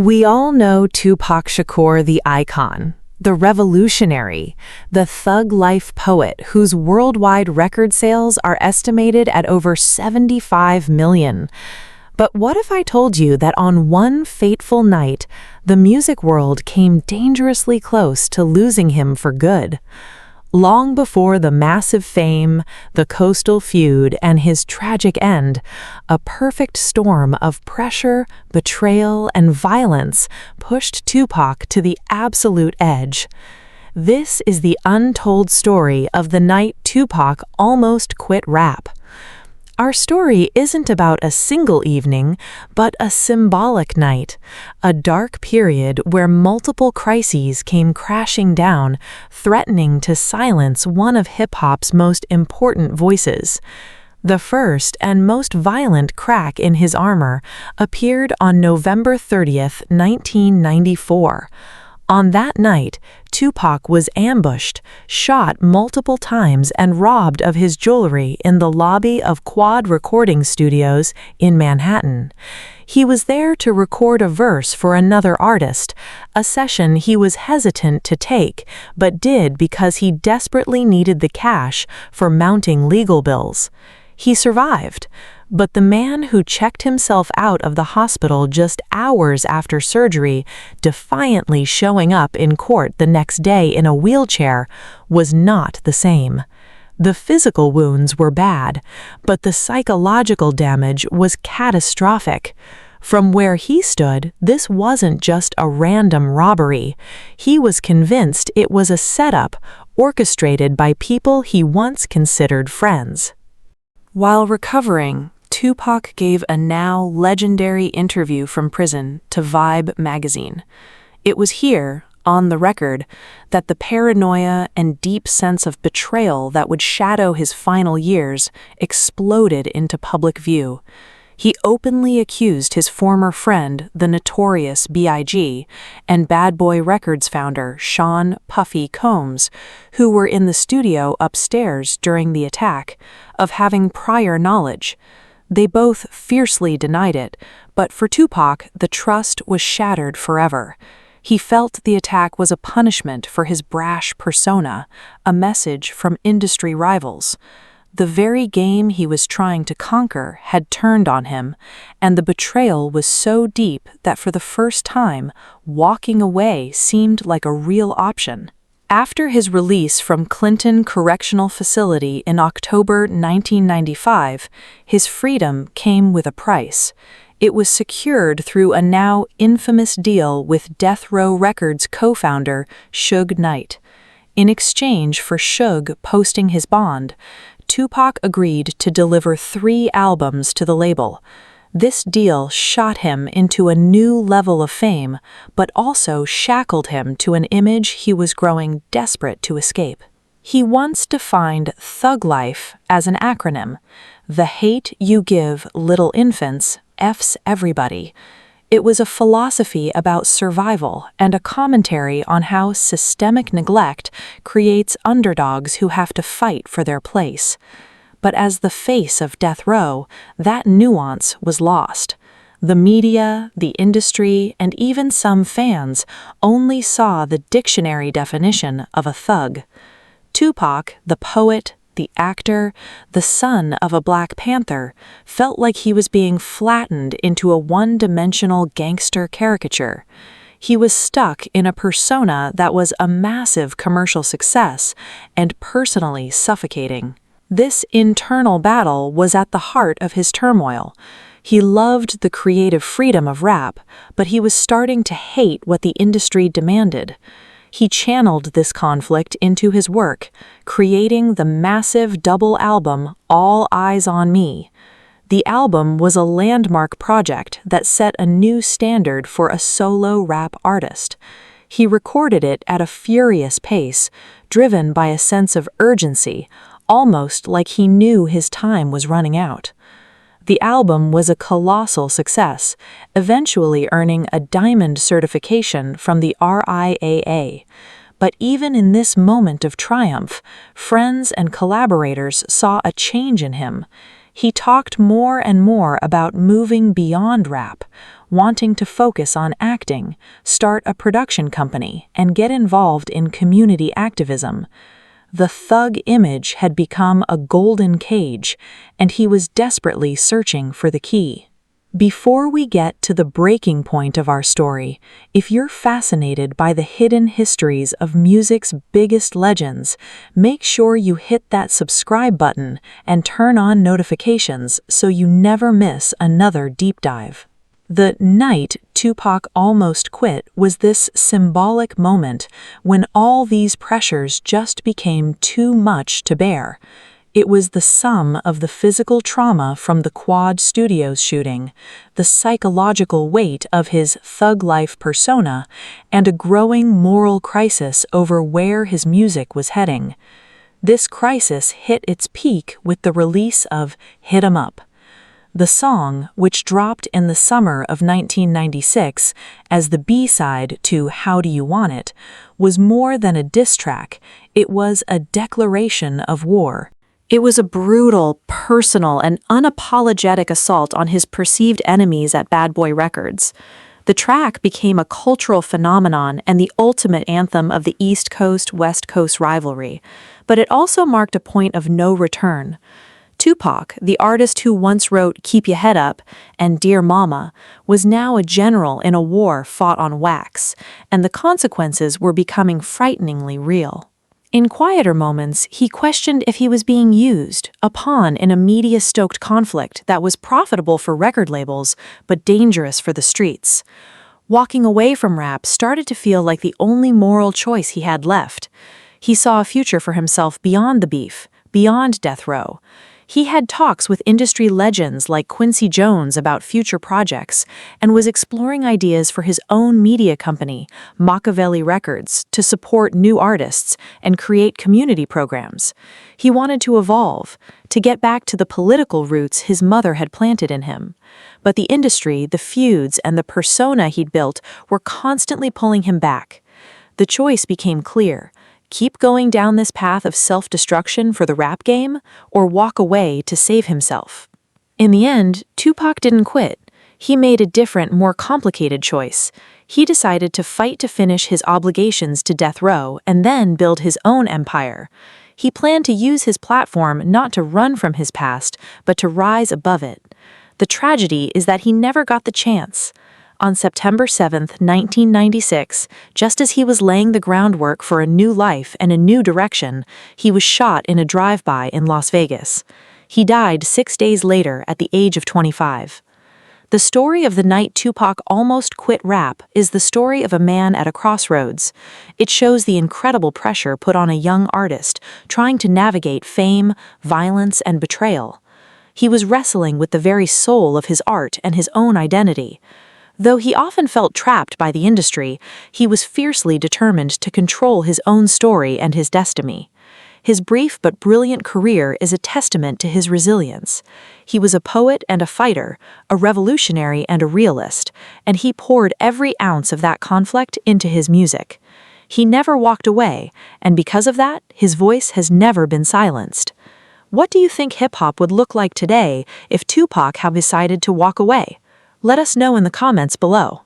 We all know Tupac Shakur, the icon, the revolutionary, the thug life poet whose worldwide record sales are estimated at over 75 million. But what if I told you that on one fateful night, the music world came dangerously close to losing him for good? Long before the massive fame, the coastal feud, and his tragic end, a perfect storm of pressure, betrayal, and violence pushed Tupac to the absolute edge. This is the untold story of the night Tupac almost quit rap. Our story isn't about a single evening, but a symbolic night, a dark period where multiple crises came crashing down, threatening to silence one of hip-hop's most important voices. The first and most violent crack in his armor appeared on November 30th, 1994. On that night, Tupac was ambushed, shot multiple times, and robbed of his jewelry in the lobby of Quad Recording Studios in Manhattan. He was there to record a verse for another artist, a session he was hesitant to take, but did because he desperately needed the cash for mounting legal bills. He survived, but the man who checked himself out of the hospital just hours after surgery, defiantly showing up in court the next day in a wheelchair, was not the same. The physical wounds were bad, but the psychological damage was catastrophic. From where he stood, this wasn't just a random robbery. He was convinced it was a setup orchestrated by people he once considered friends. While recovering, Tupac gave a now legendary interview from prison to Vibe magazine. It was here, on the record, that the paranoia and deep sense of betrayal that would shadow his final years exploded into public view. He openly accused his former friend, the notorious B.I.G., and Bad Boy Records founder Sean Puffy Combs, who were in the studio upstairs during the attack, of having prior knowledge. They both fiercely denied it, but for Tupac, the trust was shattered forever. He felt the attack was a punishment for his brash persona, a message from industry rivals. The very game he was trying to conquer had turned on him, and the betrayal was so deep that for the first time, walking away seemed like a real option. After his release from Clinton Correctional Facility in October 1995, his freedom came with a price. It was secured through a now infamous deal with Death Row Records co-founder Suge Knight. In exchange for Suge posting his bond, Tupac agreed to deliver 3 albums to the label. This deal shot him into a new level of fame, but also shackled him to an image he was growing desperate to escape. He once defined thug life as an acronym: "The hate you give little infants F's everybody." It was a philosophy about survival and a commentary on how systemic neglect creates underdogs who have to fight for their place. But as the face of Death Row, that nuance was lost. The media, the industry, and even some fans only saw the dictionary definition of a thug. Tupac, the poet, the actor, the son of a Black Panther, felt like he was being flattened into a one-dimensional gangster caricature. He was stuck in a persona that was a massive commercial success and personally suffocating. This internal battle was at the heart of his turmoil. He loved the creative freedom of rap, but he was starting to hate what the industry demanded. He channeled this conflict into his work, creating the massive double album All Eyes on Me. The album was a landmark project that set a new standard for a solo rap artist. He recorded it at a furious pace, driven by a sense of urgency, almost like he knew his time was running out. The album was a colossal success, eventually earning a diamond certification from the RIAA. But even in this moment of triumph, friends and collaborators saw a change in him. He talked more and more about moving beyond rap, wanting to focus on acting, start a production company, and get involved in community activism. The thug image had become a golden cage, and he was desperately searching for the key. Before we get to the breaking point of our story, if you're fascinated by the hidden histories of music's biggest legends, make sure you hit that subscribe button and turn on notifications so you never miss another deep dive. The night Tupac almost quit was this symbolic moment when all these pressures just became too much to bear. It was the sum of the physical trauma from the Quad Studios shooting, the psychological weight of his thug life persona, and a growing moral crisis over where his music was heading. This crisis hit its peak with the release of Hit 'Em Up. The song, which dropped in the summer of 1996 as the B-side to How Do You Want It, was more than a diss track. It was a declaration of war. It was a brutal, personal, and unapologetic assault on his perceived enemies at Bad Boy Records. The track became a cultural phenomenon and the ultimate anthem of the East Coast-West Coast rivalry, but it also marked a point of no return. Tupac, the artist who once wrote Keep Ya Head Up and Dear Mama, was now a general in a war fought on wax, and the consequences were becoming frighteningly real. In quieter moments, he questioned if he was being used, a pawn in a media-stoked conflict that was profitable for record labels but dangerous for the streets. Walking away from rap started to feel like the only moral choice he had left. He saw a future for himself beyond the beef, beyond death row. He had talks with industry legends like Quincy Jones about future projects and was exploring ideas for his own media company, Machiavelli Records, to support new artists and create community programs. He wanted to evolve, to get back to the political roots his mother had planted in him. But the industry, the feuds, and the persona he'd built were constantly pulling him back. The choice became clear. Keep going down this path of self-destruction for the rap game, or walk away to save himself. In the end, Tupac didn't quit. He made a different, more complicated choice. He decided to fight to finish his obligations to death row and then build his own empire. He planned to use his platform not to run from his past, but to rise above it. The tragedy is that he never got the chance. On September 7, 1996, just as he was laying the groundwork for a new life and a new direction, he was shot in a drive-by in Las Vegas. He died 6 days later at the age of 25. The story of the night Tupac almost quit rap is the story of a man at a crossroads. It shows the incredible pressure put on a young artist trying to navigate fame, violence, and betrayal. He was wrestling with the very soul of his art and his own identity. Though he often felt trapped by the industry, he was fiercely determined to control his own story and his destiny. His brief but brilliant career is a testament to his resilience. He was a poet and a fighter, a revolutionary and a realist, and he poured every ounce of that conflict into his music. He never walked away, and because of that, his voice has never been silenced. What do you think hip-hop would look like today if Tupac had decided to walk away? Let us know in the comments below.